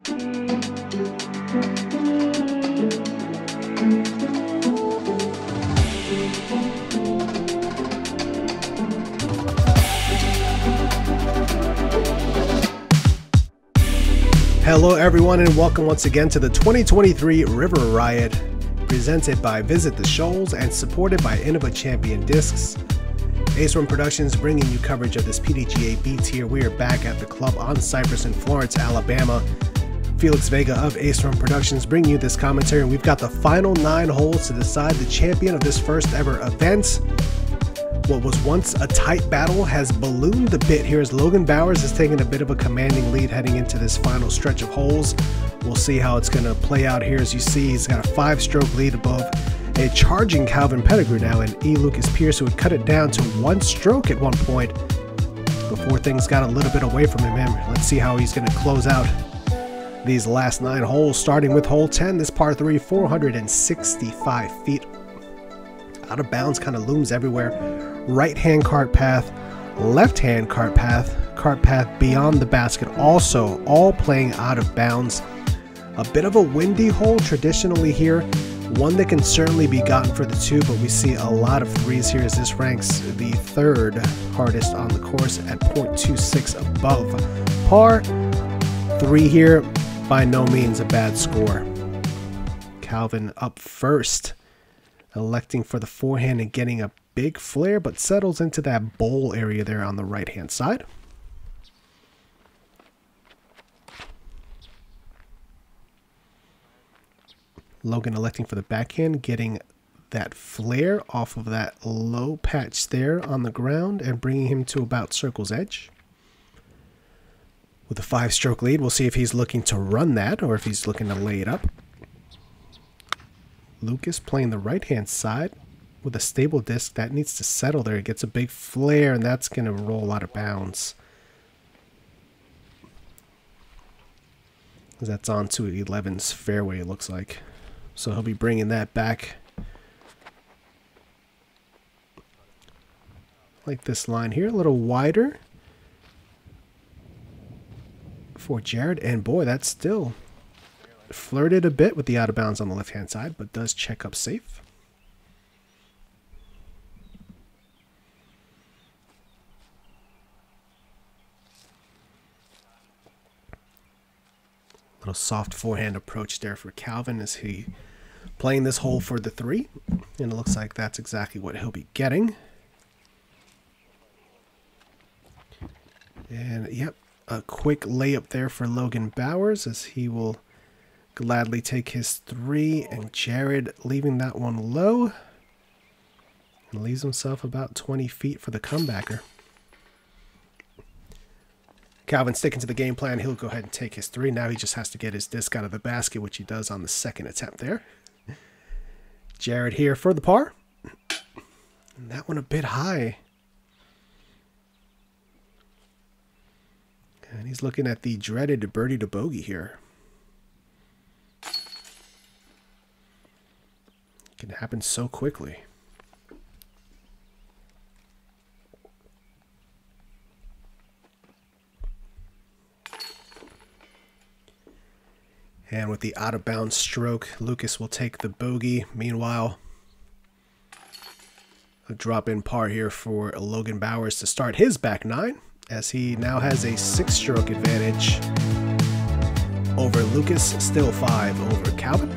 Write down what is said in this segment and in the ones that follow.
Hello everyone and welcome once again to the 2023 River Riot presented by Visit the Shoals and supported by Innova Champion Discs. Run Productions bringing you coverage of this PDGA B tier. We are back at the club on Cypress in Florence, Alabama. Felix Vega of Run Productions bringing you this commentary, and we've got the final 9 holes to decide the champion of this first ever event. What was once a tight battle has ballooned a bit here as Logan Bowers is taking a bit of a commanding lead heading into this final stretch of holes. We'll see how it's going to play out here. As you see, he's got a 5-stroke lead above a charging Calvin Pettigrew now, and E. Lucas Pierce, who would cut it down to 1 stroke at one point before things got a little bit away from him. Let's see how he's going to close out these last 9 holes, starting with hole 10. This par 3, 465 feet. Out of bounds kind of looms everywhere. Right-hand cart path, left-hand cart path beyond the basket, also all playing out of bounds. A bit of a windy hole traditionally here, one that can certainly be gotten for the 2, but we see a lot of 3s here as this ranks the 3rd hardest on the course at .26 above par. 3 here, by no means a bad score. Calvin up first, electing for the forehand and getting a big flare, but settles into that bowl area there on the right hand side. Logan electing for the backhand, getting that flare off of that low patch there on the ground and bringing him to about circle's edge. With a 5-stroke lead, we'll see if he's looking to run that or if he's looking to lay it up. Lucas playing the right hand side with a stable disc that needs to settle there. It gets a big flare and that's going to roll out of bounds. That's on to 11's fairway, it looks like. So he'll be bringing that back. Like this line here, a little wider for Jared. And boy, that's still flirted a bit with the out of bounds on the left hand side, but does check up safe. Little soft forehand approach there for Calvin as he playing this hole for the 3, and it looks like that's exactly what he'll be getting. And yep, a quick layup there for Logan Bowers as he will gladly take his 3, and Jared leaving that one low and leaves himself about 20 feet for the comebacker. Calvin sticking to the game plan. He'll go ahead and take his 3. Now he just has to get his disc out of the basket, which he does on the 2nd attempt there. Jared here for the par. And that one a bit high. And he's looking at the dreaded birdie to bogey here. It can happen so quickly. And with the out-of-bounds stroke, Lucas will take the bogey. Meanwhile, a drop-in par here for Logan Bowers to start his back 9, as he now has a 6-stroke advantage over Lucas, still 5 over Calvin.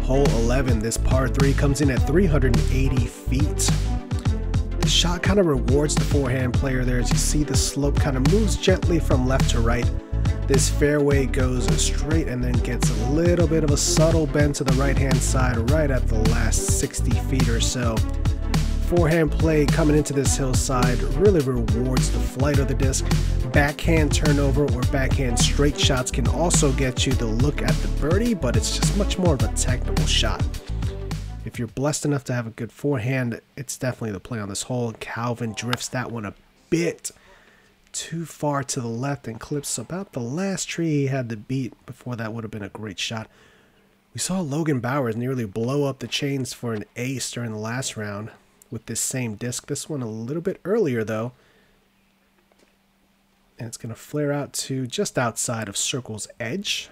Hole 11, this par 3 comes in at 380 feet. The shot kind of rewards the forehand player there as you see the slope kind of moves gently from left to right. This fairway goes straight and then gets a little bit of a subtle bend to the right hand side right at the last 60 feet or so. Forehand play coming into this hillside really rewards the flight of the disc. Backhand turnover or backhand straight shots can also get you the look at the birdie, but it's just much more of a technical shot. If you're blessed enough to have a good forehand, it's definitely the play on this hole. Calvin drifts that one a bit too far to the left and clips about the last tree he had to beat before that would have been a great shot. We saw Logan Bowers nearly blow up the chains for an ace during the last round. with this same disc. This one a little bit earlier though. And it's going to flare out to just outside of circle's edge.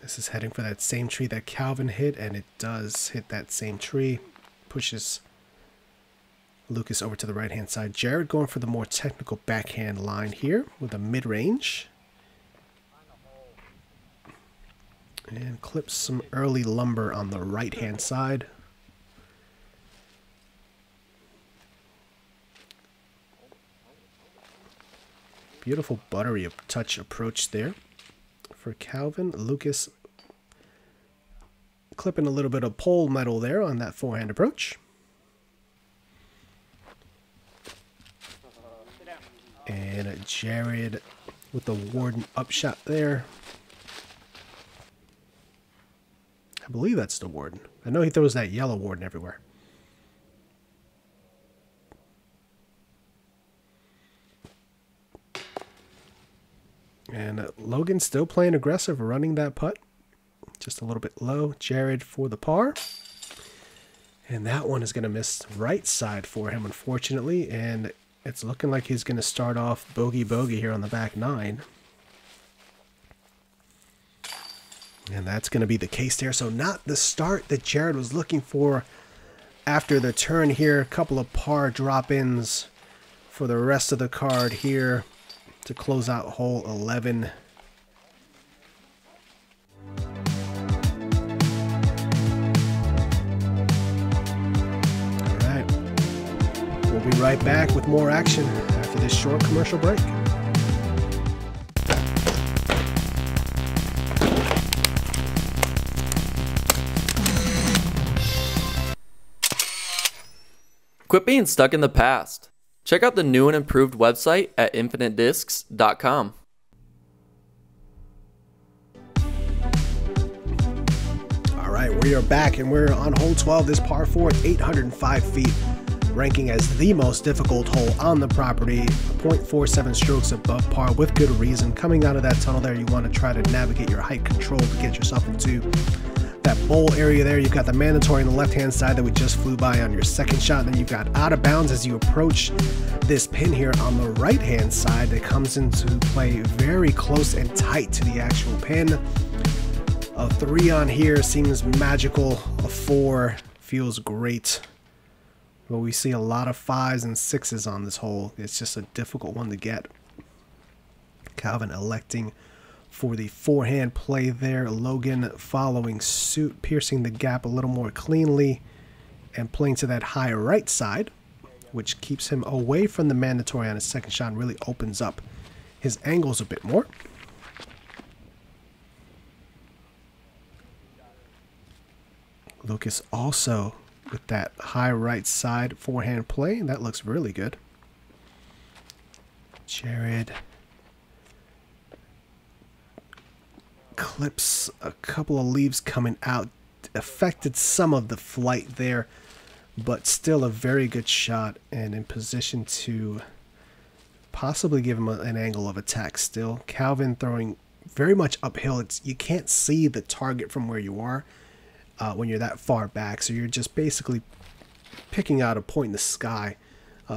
This is heading for that same tree that Calvin hit, and it does hit that same tree. Pushes Lucas over to the right-hand side. Jared going for the more technical backhand line here with a mid-range. And clips some early lumber on the right-hand side. Beautiful buttery touch approach there for Calvin. Lucas clipping a little bit of pole metal there on that forehand approach. And Jared with the Warden upshot there. I believe that's the Warden. I know he throws that yellow Warden everywhere. And Logan still playing aggressive, running that putt. Just a little bit low. Jared for the par. And that one is going to miss right side for him, unfortunately. And it's looking like he's going to start off bogey here on the back nine. And that's going to be the case there. So not the start that Jared was looking for after the turn here. A couple of par drop-ins for the rest of the card here to close out hole 11. All right. We'll be right back with more action after this short commercial break. Quit being stuck in the past. Check out the new and improved website at infinitediscs.com. All right, we are back and we're on hole 12. This par 4 at 805 feet, ranking as the most difficult hole on the property. 0.47 strokes above par with good reason. Coming out of that tunnel there, you want to try to navigate your height control to get yourself into that bowl area there. You've got the mandatory on the left-hand side that we just flew by on your second shot. Then you've got out of bounds as you approach this pin here on the right-hand side that comes into play very close and tight to the actual pin. A 3 on here seems magical. A 4 feels great. But we see a lot of 5s and 6s on this hole. It's just a difficult one to get. Calvin electing for the forehand play there. Logan following suit, piercing the gap a little more cleanly and playing to that high right side, which keeps him away from the mandatory on his second shot and really opens up his angles a bit more. Lucas also with that high right side forehand play, and that looks really good. Jared clips a couple of leaves coming out, affected some of the flight there, but still a very good shot and in position to possibly give him an angle of attack still. Calvin throwing very much uphill. You can't see the target from where you are when you're that far back, so you're just basically picking out a point in the sky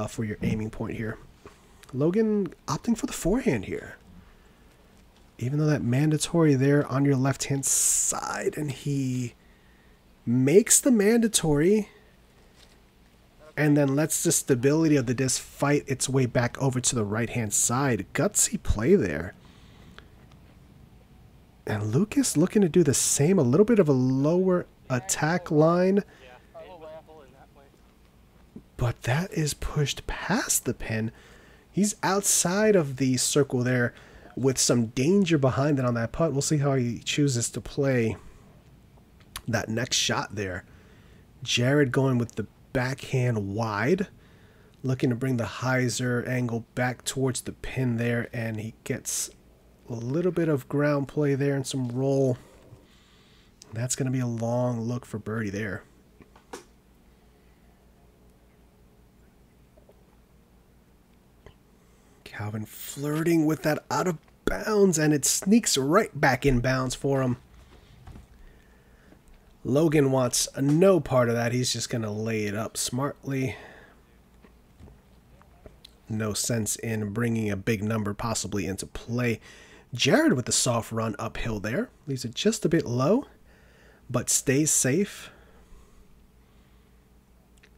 for your aiming point here. Logan opting for the forehand here. Even though that mandatory there on your left-hand side, and he makes the mandatory and then lets the stability of the disc fight its way back over to the right-hand side. Gutsy play there. And Lucas looking to do the same, a little bit of a lower attack line. But that is pushed past the pin. He's outside of the circle there, with some danger behind it on that putt. We'll see how he chooses to play that next shot there. Jared going with the backhand wide, looking to bring the hyzer angle back towards the pin there, and he gets a little bit of ground play there and some roll. That's going to be a long look for birdie there. Calvin flirting with that out of bounds, and it sneaks right back in bounds for him. Logan wants no part of that. He's just going to lay it up smartly. No sense in bringing a big number possibly into play. Jared with the soft run uphill there. Leaves it just a bit low, but stays safe.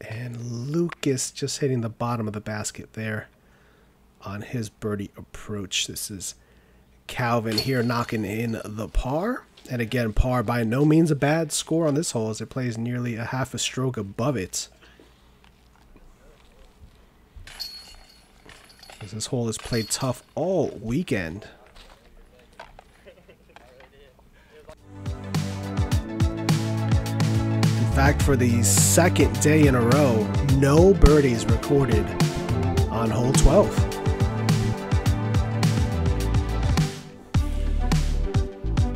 And Lucas just hitting the bottom of the basket there on his birdie approach. This is Calvin here knocking in the par. And again, par by no means a bad score on this hole as it plays nearly a half a stroke above it. As this hole has played tough all weekend. In fact, for the second day in a row, no birdies recorded on hole 12.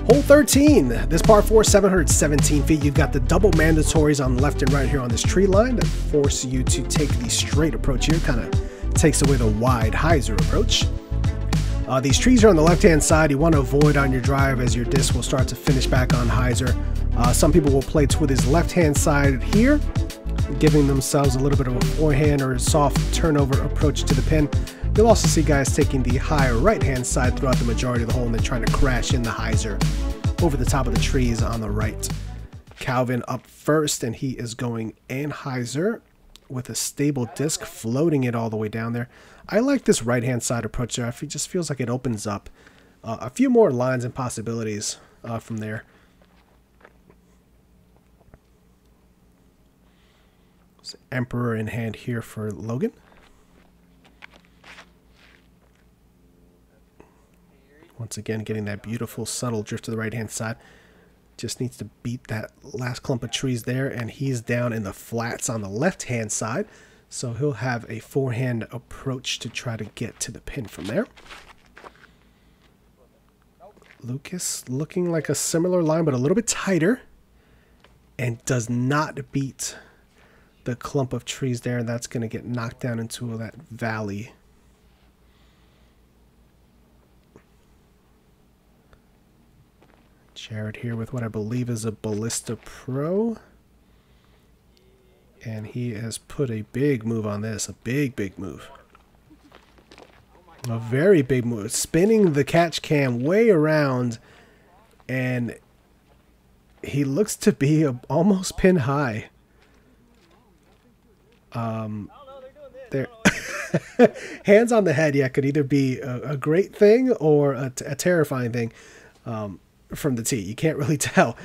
Hole 13, this par 4, 717 feet. You've got the double mandatories on the left and right here on this tree line that force you to take the straight approach here. Kind of takes away the wide hyzer approach. These trees are on the left-hand side. You want to avoid on your drive as your disc will start to finish back on hyzer. Some people will play to his left-hand side here, giving themselves a little bit of a forehand or a soft turnover approach to the pin. You'll also see guys taking the higher right-hand side throughout the majority of the hole and then trying to crash in the hyzer over the top of the trees on the right. Calvin up first, and he is going in hyzer with a stable disc, floating it all the way down there. I like this right-hand side approach there. It just feels like it opens up a few more lines and possibilities from there. So Emperor in hand here for Logan. Once again, getting that beautiful subtle drift to the right-hand side. Just needs to beat that last clump of trees there, and he's down in the flats on the left-hand side. So he'll have a forehand approach to try to get to the pin from there. Lucas looking like a similar line, but a little bit tighter. And does not beat the clump of trees there, and that's going to get knocked down into that valley. Jared here with what I believe is a Ballista Pro. And he has put a big move on this. A big move. A very big move. Spinning the catch cam way around. And he looks to be almost pin high. There. Hands on the head, yeah, could either be a great thing or a terrifying thing. From the tee. You can't really tell.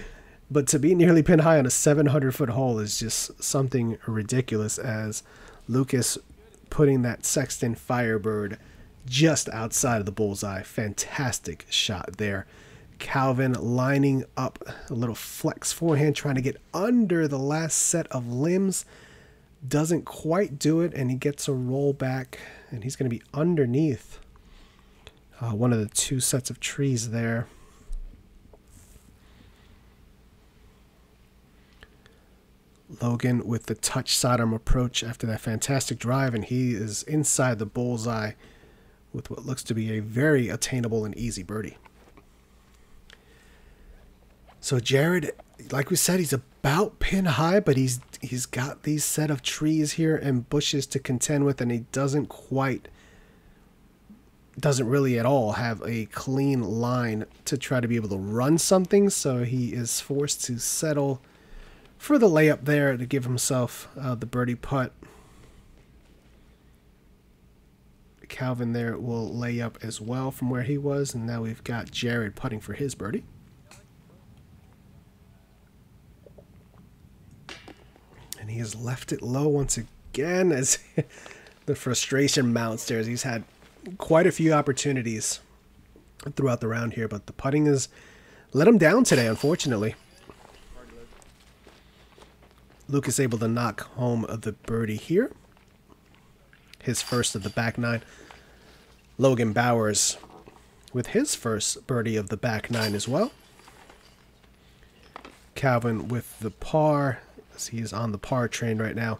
But to be nearly pin high on a 700-foot hole is just something ridiculous, as Lucas putting that Sexton Firebird just outside of the bullseye. Fantastic shot there. Calvin lining up a little flex forehand, trying to get under the last set of limbs. Doesn't quite do it, and he gets a roll back, and he's going to be underneath one of the two sets of trees there. Logan with the touch sidearm approach after that fantastic drive, and he is inside the bullseye with what looks to be a very attainable and easy birdie. So Jared, like we said, he's about pin high, but he's got these set of trees here and bushes to contend with, and he doesn't really at all have a clean line to try to be able to run something, so he is forced to settle for the layup there to give himself the birdie putt. Calvin there will lay up as well from where he was, and now we've got Jared putting for his birdie. And he has left it low once again as the frustration mounts there, as he's had quite a few opportunities throughout the round here, but the putting has let him down today, unfortunately. Lucas able to knock home the birdie here. His first of the back nine. Logan Bowers with his first birdie of the back nine as well. Calvin with the par, as he is on the par train right now.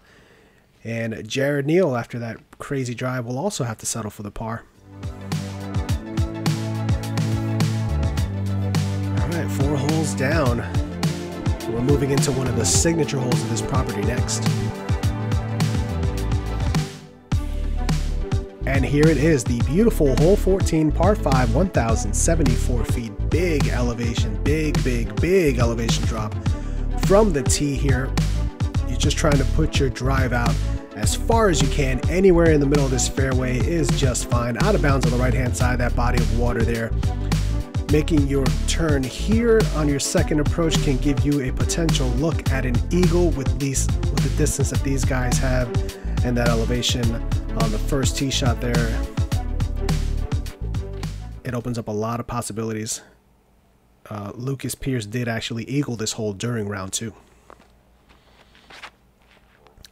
And Jared Neal, after that crazy drive, will also have to settle for the par. All right, 4 holes down. We're moving into one of the signature holes of this property next. And here it is, the beautiful hole 14, par 5, 1,074 feet. Big elevation, big elevation drop from the tee here. You're just trying to put your drive out as far as you can. Anywhere in the middle of this fairway is just fine. Out of bounds on the right-hand side, that body of water there. Making your turn here on your second approach can give you a potential look at an eagle with the distance that these guys have and that elevation on the first tee shot there. It opens up a lot of possibilities. Lucas Pierce did actually eagle this hole during round 2.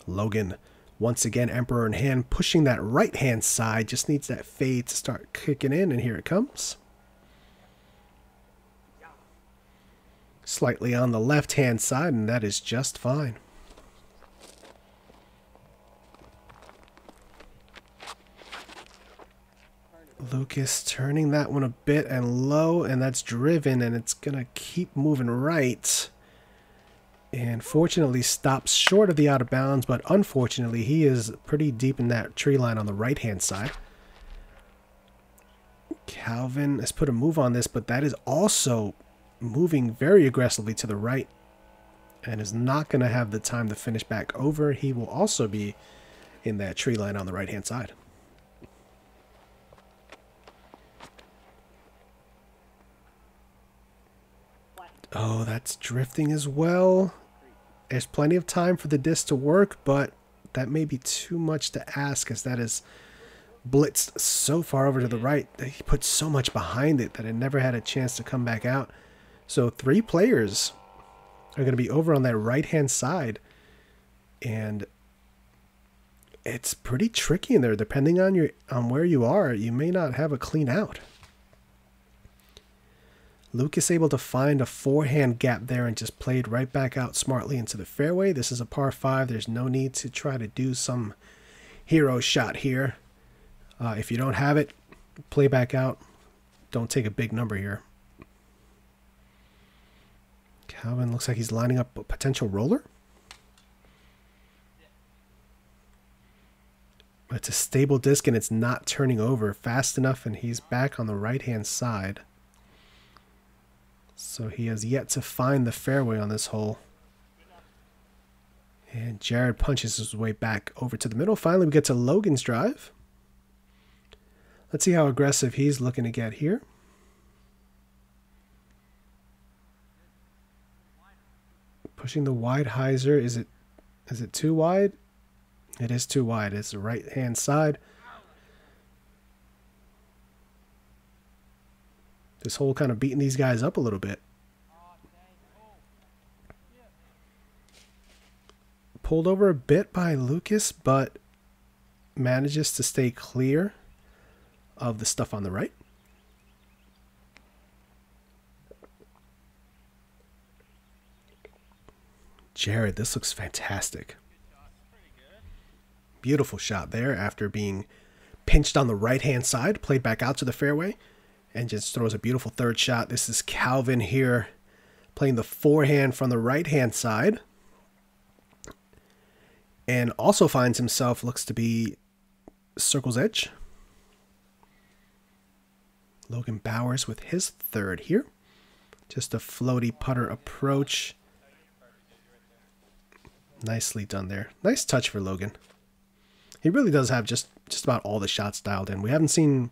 Logan, once again, Emperor in hand, pushing that right-hand side. Just needs that fade to start kicking in, and here it comes. Slightly on the left-hand side, and that is just fine. Lucas turning that one a bit and low, and that's driven, and it's going to keep moving right. And fortunately stops short of the out of bounds, but unfortunately he is pretty deep in that tree line on the right-hand side. Calvin has put a move on this, but that is also moving very aggressively to the right and is not going to have the time to finish back over. He will also be in that tree line on the right-hand side. Oh, that's drifting as well. There's plenty of time for the disc to work, but that may be too much to ask as that is blitzed so far over to the right. He put so much behind it that it never had a chance to come back out. So 3 players are going to be over on that right-hand side. And it's pretty tricky in there. Depending on where you are, you may not have a clean out. Lucas able to find a forehand gap there and just played right back out smartly into the fairway. This is a par 5. There's no need to try to do some hero shot here. If you don't have it, play back out. Don't take a big number here. Calvin looks like he's lining up a potential roller. But it's a stable disc and it's not turning over fast enough, and he's back on the right-hand side. So he has yet to find the fairway on this hole. And Jared punches his way back over to the middle. Finally, we get to Logan's drive. Let's see how aggressive he's looking to get here. Pushing the wide hyzer. Is it too wide? It is too wide. It's the right-hand side. This hole kind of beating these guys up a little bit. Pulled over a bit by Lucas, but manages to stay clear of the stuff on the right. Jared, this looks fantastic. Beautiful shot there after being pinched on the right-hand side. Played back out to the fairway. And just throws a beautiful third shot. This is Calvin here playing the forehand from the right-hand side. And also finds himself, looks to be circle's edge. Logan Bowers with his third here. Just a floaty putter approach. Nicely done there. Nice touch for Logan. He really does have just about all the shots dialed in. We haven't seen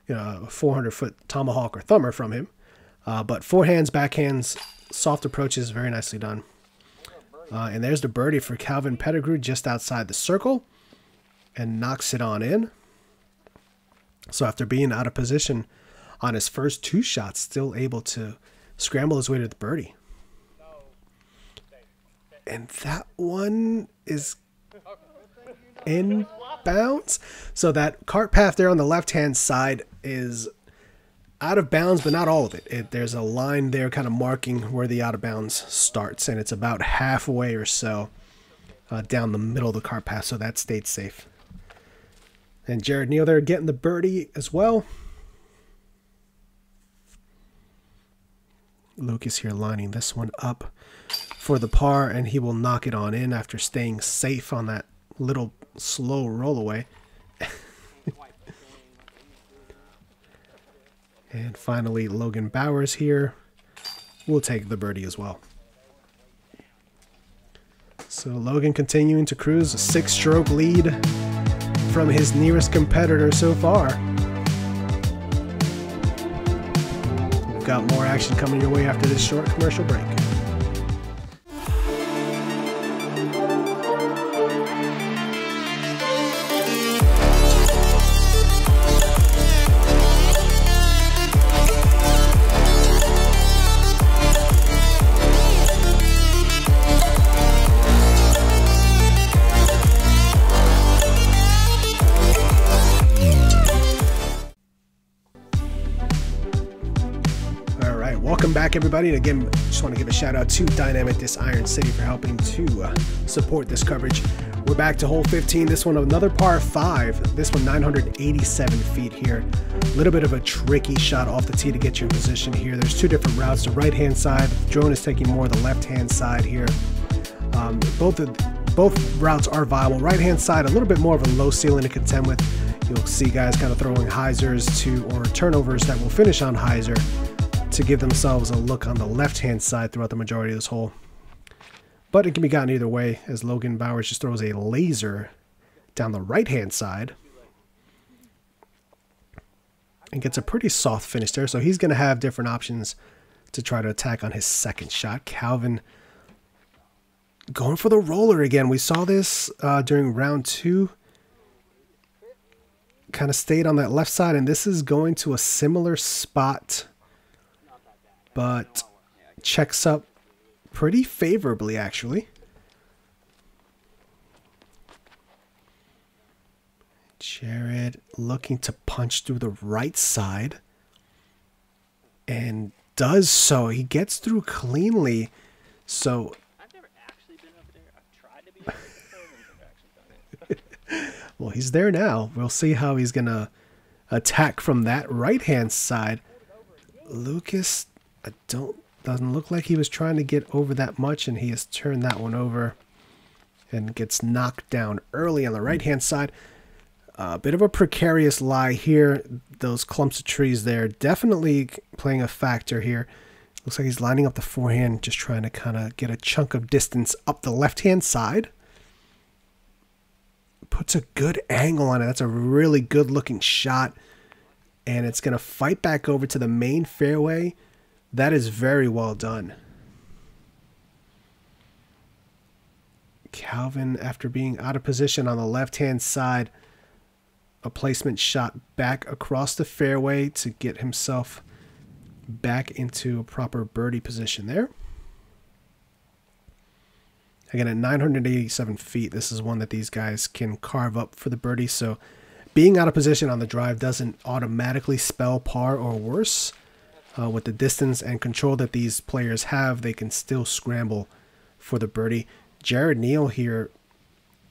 a 400-foot tomahawk or thumber from him. But forehands, backhands, soft approaches, very nicely done. And there's the birdie for Calvin Pettigrew just outside the circle. And knocks it on in. So after being out of position on his first 2 shots, still able to scramble his way to the birdie. And that one is in bounds. So that cart path there on the left-hand side is out of bounds, but not all of it. There's a line there kind of marking where the out of bounds starts, and it's about halfway or so down the middle of the cart path, so that stayed safe. And Jared Neal there getting the birdie as well. Lucas here lining this one up for the par, and he will knock it on in after staying safe on that little slow roll away. And finally, Logan Bowers here will take the birdie as well. So Logan continuing to cruise a 6-stroke lead from his nearest competitor so far. We've got more action coming your way after this short commercial break. Welcome back, everybody, and again, just want to give a shout out to Dynamic Disc Iron City for helping to support this coverage. We're back to hole 15. This one another par 5. This one 987 feet here. A little bit of a tricky shot off the tee to get you in position here. There's two different routes. The right hand side, the drone is taking more the left hand side here. Both routes are viable. Right hand side, a little bit more of a low ceiling to contend with. You'll see guys kind of throwing hyzers or turnovers that will finish on hyzer to give themselves a look on the left-hand side throughout the majority of this hole. But it can be gotten either way, as Logan Bowers just throws a laser down the right-hand side and gets a pretty soft finish there. So he's going to have different options to try to attack on his second shot. Calvin going for the roller again. We saw this during round 2. Kind of stayed on that left side, and this is going to a similar spot, but checks up pretty favorably, actually. Jared looking to punch through the right side, and does so. He gets through cleanly. So I've never actually been up there. I've tried to be up there, but never actually done it. Well, he's there now. We'll see how he's gonna attack from that right-hand side. Lucas, doesn't look like he was trying to get over that much, and he has turned that one over and gets knocked down early on the right-hand side. A bit of a precarious lie here. Those clumps of trees there definitely playing a factor here. Looks like he's lining up the forehand, just trying to kind of get a chunk of distance up the left-hand side. Puts a good angle on it. That's a really good-looking shot, and it's going to fight back over to the main fairway. That is very well done. Calvin, after being out of position on the left-hand side, a placement shot back across the fairway to get himself back into a proper birdie position there. Again, at 987 feet, this is one that these guys can carve up for the birdie. So being out of position on the drive doesn't automatically spell par or worse. With the distance and control that these players have, they can still scramble for the birdie. Jared Neal here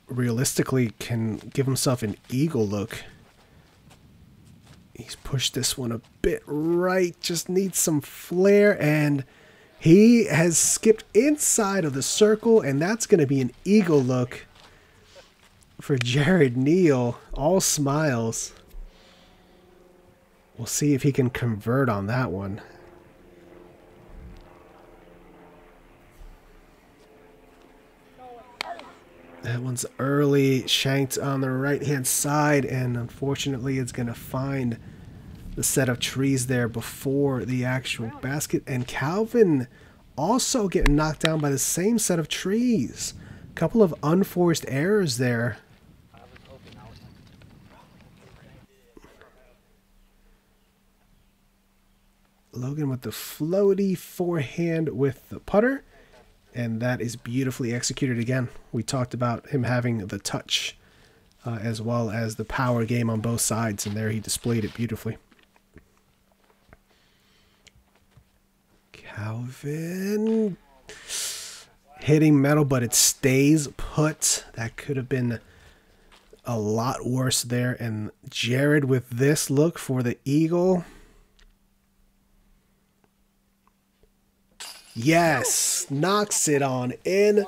realistically can give himself an eagle look. He's pushed this one a bit right, just needs some flair, and he has skipped inside of the circle, and that's going to be an eagle look for Jared Neal. All smiles. We'll see if he can convert on that one. That one's early, shanked on the right-hand side, and unfortunately it's going to find the set of trees there before the actual basket. And Calvin also getting knocked down by the same set of trees. A couple of unforced errors there. Logan with the floaty forehand with the putter, and that is beautifully executed again. We talked about him having the touch as well as the power game on both sides, and there he displayed it beautifully. Calvin hitting metal, but it stays put. That could have been a lot worse there. And Jared with this look for the eagle. Yes, knocks it on in,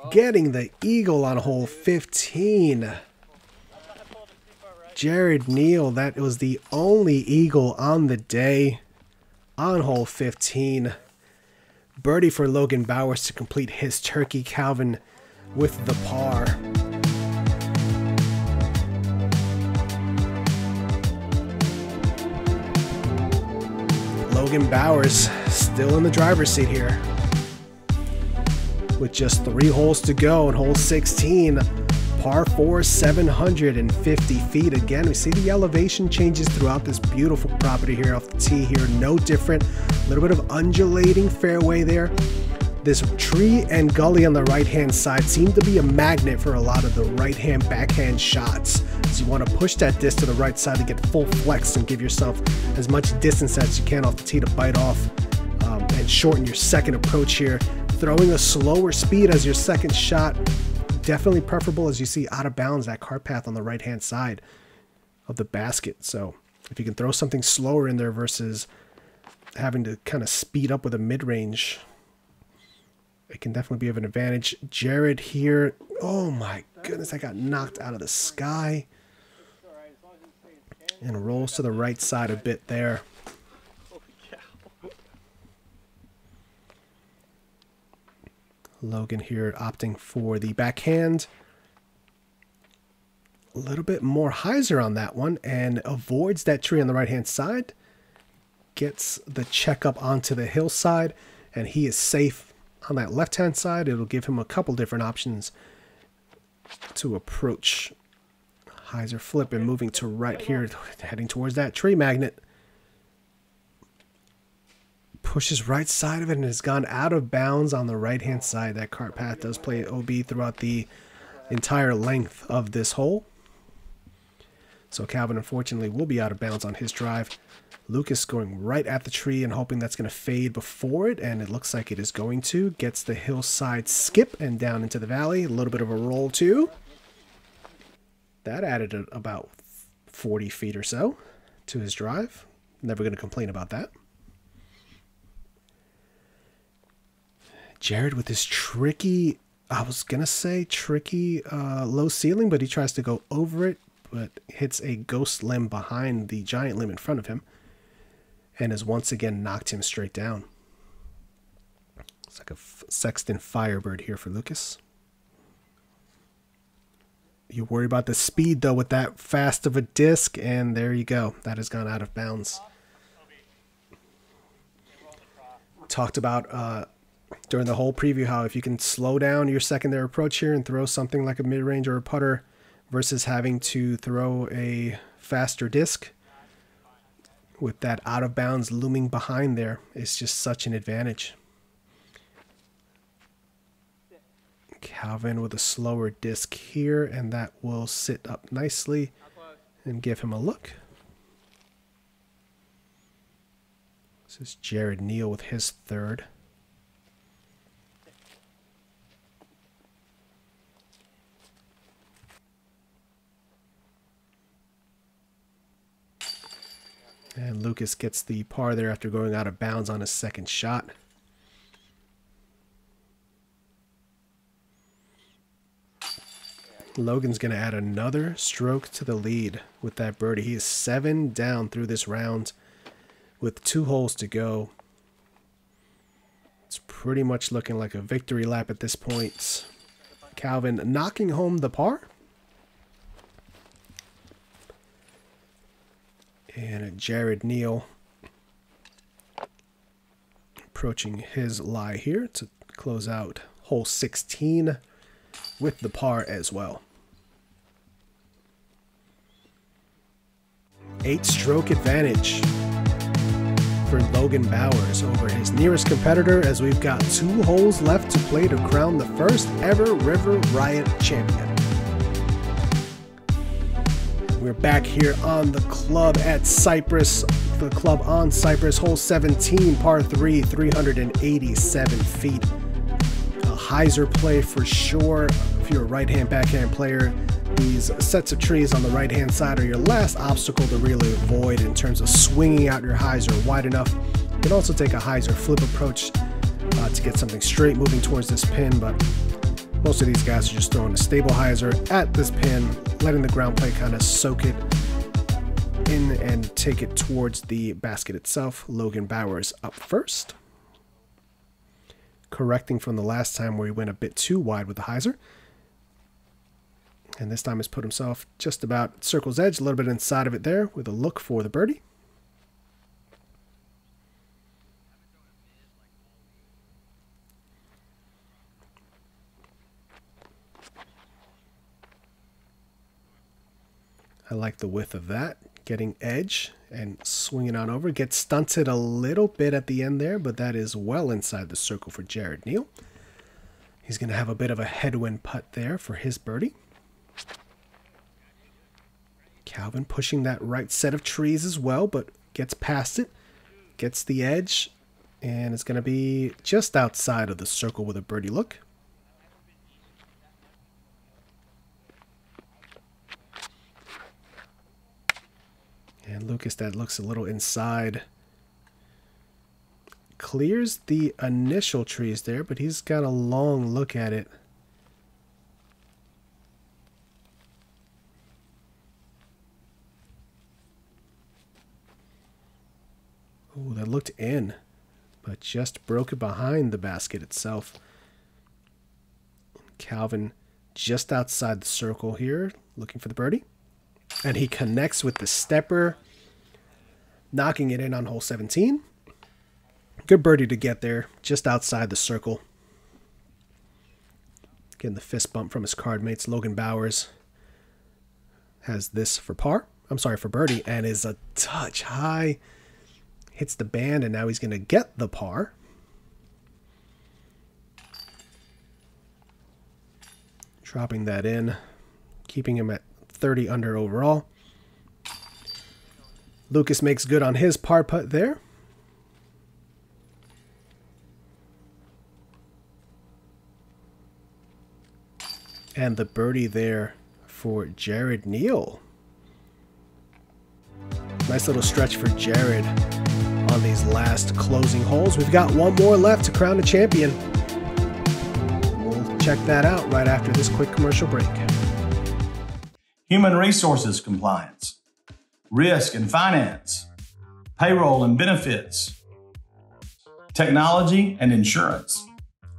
getting the eagle on hole 15. Jared Neal, that was the only eagle on the day on hole 15. Birdie for Logan Bowers to complete his turkey. Calvin with the par. Logan Bowers still in the driver's seat here with just 3 holes to go on hole 16. Par 4, 750 feet. Again, we see the elevation changes throughout this beautiful property here off the tee here. No different. A little bit of undulating fairway there. This tree and gully on the right-hand side seem to be a magnet for a lot of the right-hand backhand shots. So you want to push that disc to the right side to get full flex and give yourself as much distance as you can off the tee to bite off and shorten your second approach here. Throwing a slower speed as your second shot. Definitely preferable as you see out of bounds that cart path on the right hand side of the basket. So if you can throw something slower in there versus having to kind of speed up with a mid-range, it can definitely be of an advantage. Jared here, oh my goodness, I got knocked out of the sky and rolls to the right side a bit there. Logan here opting for the backhand. A little bit more hyzer on that one and avoids that tree on the right hand side. Gets the check up onto the hillside and he is safe on that left hand side. It'll give him a couple different options to approach. Hyzer flip and moving to right here, heading towards that tree magnet. Pushes right side of it and has gone out of bounds on the right hand side. That cart path does play OB throughout the entire length of this hole. So Calvin unfortunately will be out of bounds on his drive. Lucas going right at the tree and hoping that's going to fade before it, and it looks like it is going to. Gets the hillside skip and down into the valley. A little bit of a roll too. That added about 40 feet or so to his drive. Never going to complain about that. Jared with his tricky, I was going to say tricky low ceiling, but he tries to go over it, but hits a ghost limb behind the giant limb in front of him and has once again knocked him straight down. It's like a Sexton Firebird here for Lucas. You worry about the speed, though, with that fast of a disc, and there you go. That has gone out of bounds. Talked about during the whole preview how if you can slow down your secondary approach here and throw something like a mid-range or a putter versus having to throw a faster disc with that out of bounds looming behind there, it's just such an advantage. Calvin with a slower disc here, and that will sit up nicely and give him a look. This is Jared Neal with his third. And Lucas gets the par there after going out of bounds on his second shot. Logan's going to add another stroke to the lead with that birdie. He is 7 down through this round with 2 holes to go. It's pretty much looking like a victory lap at this point. Calvin knocking home the par. And Jared Neal approaching his lie here to close out hole 16 with the par as well. 8-stroke advantage for Logan Bowers over his nearest competitor, as we've got 2 holes left to play to crown the first ever River Riot champion. We're back here on the club at Cypress. The club on Cypress, hole 17, par 3, 387 feet. A hyzer play for sure. If you're a right-hand, backhand player, these sets of trees on the right-hand side are your last obstacle to really avoid in terms of swinging out your hyzer wide enough. You can also take a hyzer flip approach to get something straight moving towards this pin, but most of these guys are just throwing a stabilizer at this pin, letting the ground plate kind of soak it in and take it towards the basket itself. Logan Bowers up first, correcting from the last time where he went a bit too wide with the hyzer. And this time has put himself just about circle's edge, a little bit inside of it there with a look for the birdie. I like the width of that. Getting edge and swinging on over. Gets stunted a little bit at the end there, but that is well inside the circle for Jared Neal. He's going to have a bit of a headwind putt there for his birdie. Calvin pushing that right set of trees as well, but gets past it. Gets the edge, and it's going to be just outside of the circle with a birdie look. And Lucas, that looks a little inside. Clears the initial trees there, but he's got a long look at it. Oh, that looked in, but just broke it behind the basket itself. Calvin just outside the circle here, looking for the birdie. And he connects with the stepper, knocking it in on hole 17. Good birdie to get there, just outside the circle. Getting the fist bump from his card mates. Logan Bowers has this for par. I'm sorry, for birdie, and is a touch high. Hits the band, and now he's going to get the par. Dropping that in, keeping him at 30 under overall. Lucas makes good on his par putt there. And the birdie there for Jared Neal. Nice little stretch for Jared on these last closing holes. We've got one more left to crown a champion. We'll check that out right after this quick commercial break. Human resources compliance, risk and finance, payroll and benefits, technology and insurance.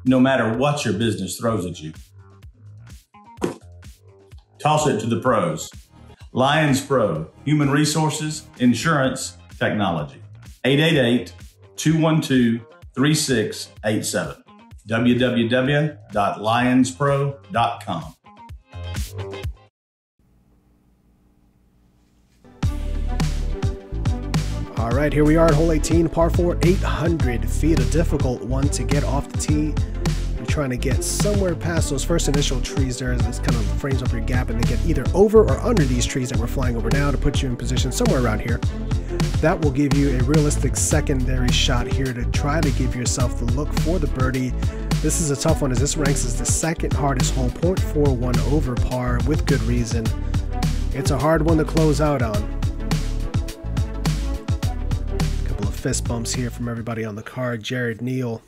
No matter what your business throws at you, toss it to the pros. Lions Pro, human resources, insurance, technology. 888-212-3687. www.lionspro.com. All right, here we are at hole 18, par 4, 800 feet, a difficult one to get off the tee. You're trying to get somewhere past those first initial trees there as this kind of frames up your gap, and then get either over or under these trees that we're flying over now to put you in position somewhere around here. That will give you a realistic secondary shot here to try to give yourself the look for the birdie. This is a tough one as this ranks as the second hardest hole, 0.41 over par, with good reason. It's a hard one to close out on. Fist bumps here from everybody on the card. Jared Neal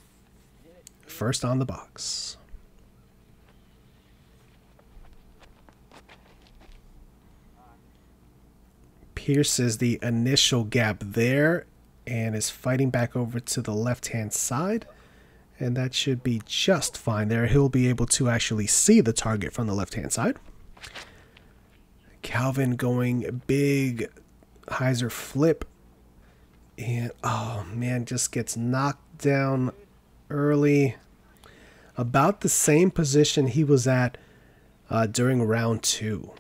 first on the box. Pierces the initial gap there and is fighting back over to the left-hand side, and that should be just fine there. He'll be able to actually see the target from the left-hand side. Calvin going big hyzer flip. And, oh man, just gets knocked down early. About the same position he was at during round 2.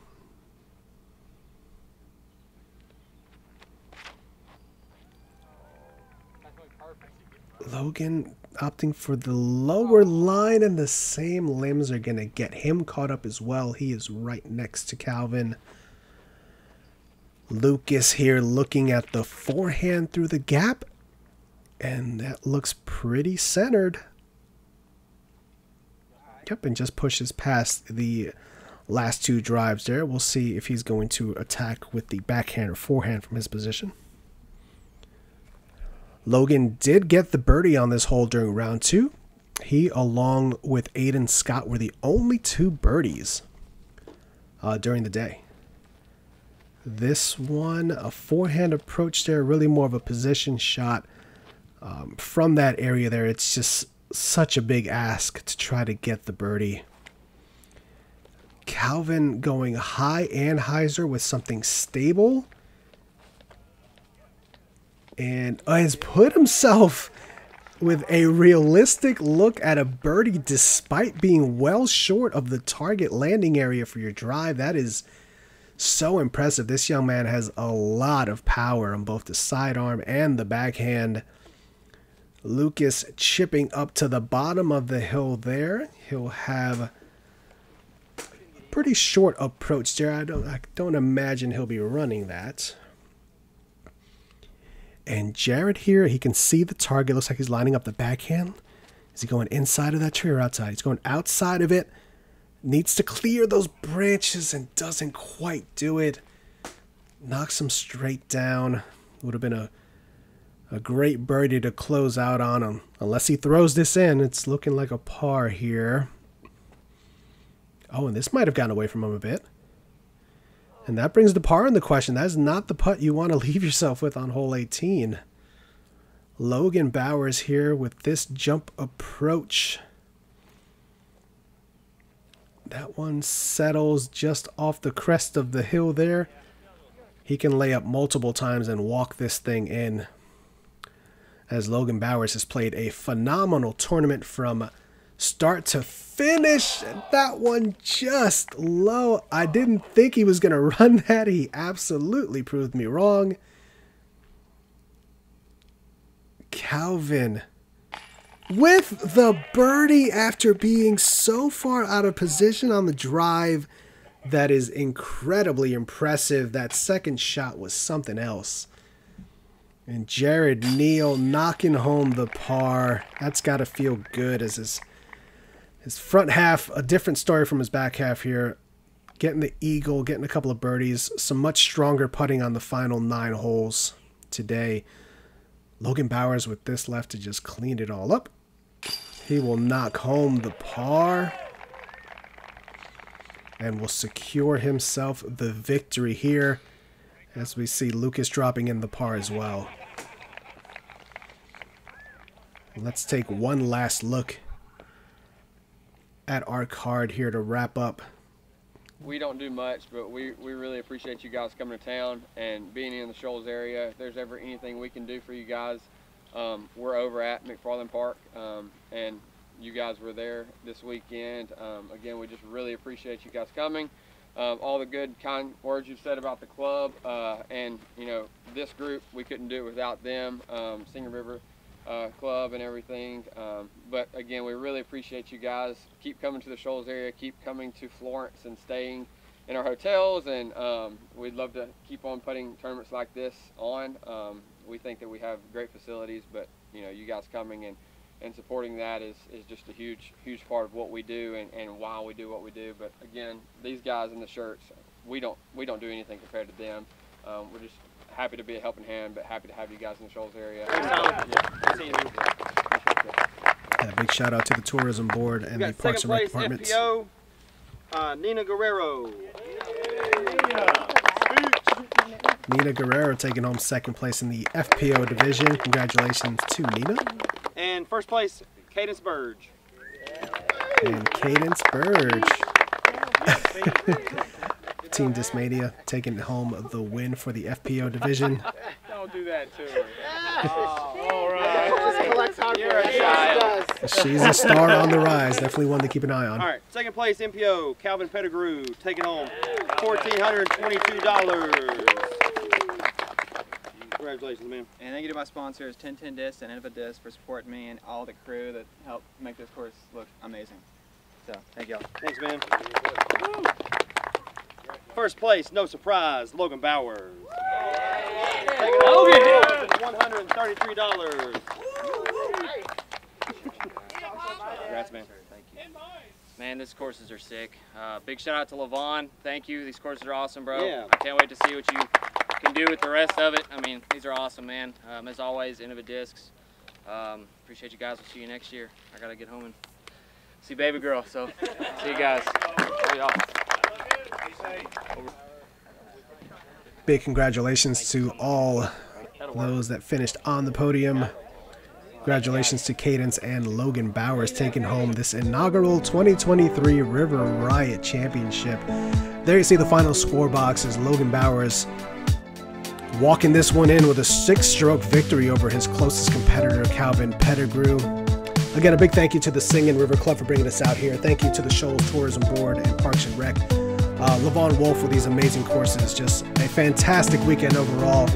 Logan opting for the lower line, and the same limbs are going to get him caught up as well. He is right next to Calvin. Lucas here looking at the forehand through the gap, and that looks pretty centered. Yep, and just pushes past the last 2 drives there. We'll see if he's going to attack with the backhand or forehand from his position. Logan did get the birdie on this hole during round 2. He, along with Aiden Scott, were the only 2 birdies during the day. This one, a forehand approach there, really more of a position shot from that area there. It's just such a big ask to try to get the birdie. Calvin going high anhyzer with something stable. And has put himself with a realistic look at a birdie despite being well short of the target landing area for your drive. That is so impressive. This young man has a lot of power on both the sidearm and the backhand. Lucas chipping up to the bottom of the hill there. He'll have a pretty short approach there. I don't imagine he'll be running that. And Jared here, he can see the target. Looks like he's lining up the backhand. Is he going inside of that tree or outside? He's going outside of it. Needs to clear those branches and doesn't quite do it. Knocks him straight down. Would have been a great birdie to close out on him. Unless he throws this in, it's looking like a par here. Oh, and this might have gotten away from him a bit. And that brings the par into question. That is not the putt you want to leave yourself with on hole 18. Logan Bowers here with this jump approach. That one settles just off the crest of the hill there. He can lay up multiple times and walk this thing in. As Logan Bowers has played a phenomenal tournament from start to finish. That one just low. I didn't think he was going to run that. He absolutely proved me wrong. Calvin with the birdie after being so far out of position on the drive. That is incredibly impressive. That second shot was something else. And Jared Neal knocking home the par. That's got to feel good as his front half, a different story from his back half here. Getting the eagle, getting a couple of birdies. Some much stronger putting on the final 9 holes today. Logan Bowers with this left to just clean it all up. He will knock home the par. And will secure himself the victory here. As we see Lucas dropping in the par as well. Let's take one last look at our card here to wrap up. We don't do much, but we really appreciate you guys coming to town and being in the Shoals area. If there's ever anything we can do for you guys, we're over at McFarland Park, and you guys were there this weekend. Again, we just really appreciate you guys coming. All the good, kind words you've said about the club, and you know, this group, we couldn't do it without them, Singer River Club and everything. But again, we really appreciate you guys. Keep coming to the Shoals area, keep coming to Florence and staying in our hotels, and we'd love to keep on putting tournaments like this on. We think that we have great facilities, but you know, you guys coming and supporting that is just a huge part of what we do and why we do what we do. But again, these guys in the shirts, we don't do anything compared to them. We're just happy to be a helping hand, but happy to have you guys in the Shoals area. Yeah, big shout out to the tourism board and the Parks and Rec departments. MPO, Nina Guerrero. Nina Guerrero taking home second place in the FPO division. Congratulations to Nina. And first place, Cadence Burge. And Cadence Burge. Team Dismania taking home the win for the FPO division. Don't do that to her. All right. She's a star on the rise. Definitely one to keep an eye on. All right, second place, MPO, Calvin Pettigrew, taking home $1,422. Congratulations, man. And thank you to my sponsors, 1010 Discs and Innova Discs, for supporting me and all the crew that helped make this course look amazing. So, thank y'all. Thanks, man. First place, no surprise, Logan Bowers. Taking home $133. Congrats, man. Thank you. Man, these courses are sick. Big shout out to Levon. Thank you. These courses are awesome, bro. Yeah. I can't wait to see what you can do with the rest of it. I mean, these are awesome, man. As always, Innova Discs. Appreciate you guys. We'll see you next year. I gotta get home and see baby girl, so see you guys. Big congratulations to all those that finished on the podium. Congratulations to Cadence and Logan Bowers taking home this inaugural 2023 River Riot Championship. There you see the final score boxes. Logan Bowers walking this one in with a 6-stroke victory over his closest competitor, Calvin Pettigrew. Again, a big thank you to the Singing River Club for bringing us out here. Thank you to the Shoals Tourism Board and Parks and Rec. Levon Wolf with these amazing courses. Just a fantastic weekend overall.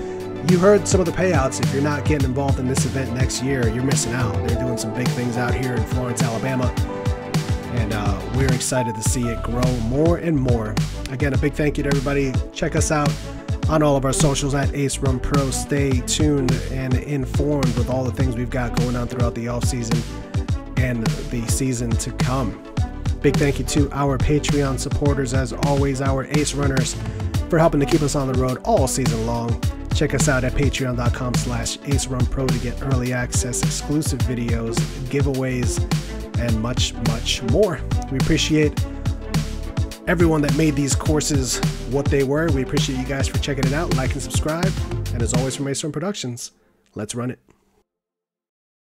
You heard some of the payouts. If you're not getting involved in this event next year, you're missing out. They're doing some big things out here in Florence, Alabama. And we're excited to see it grow more and more. Again, a big thank you to everybody. Check us out on all of our socials at Ace Run Pro. Stay tuned and informed with all the things we've got going on throughout the off season and the season to come. Big thank you to our Patreon supporters, as always, our Ace Runners, for helping to keep us on the road all season long. Check us out at patreon.com/AceRunPro to get early access, exclusive videos, giveaways, and much, much more. We appreciate everyone that made these courses what they were. We appreciate you guys for checking it out. Like and subscribe. And as always, from Ace Run Productions, let's run it.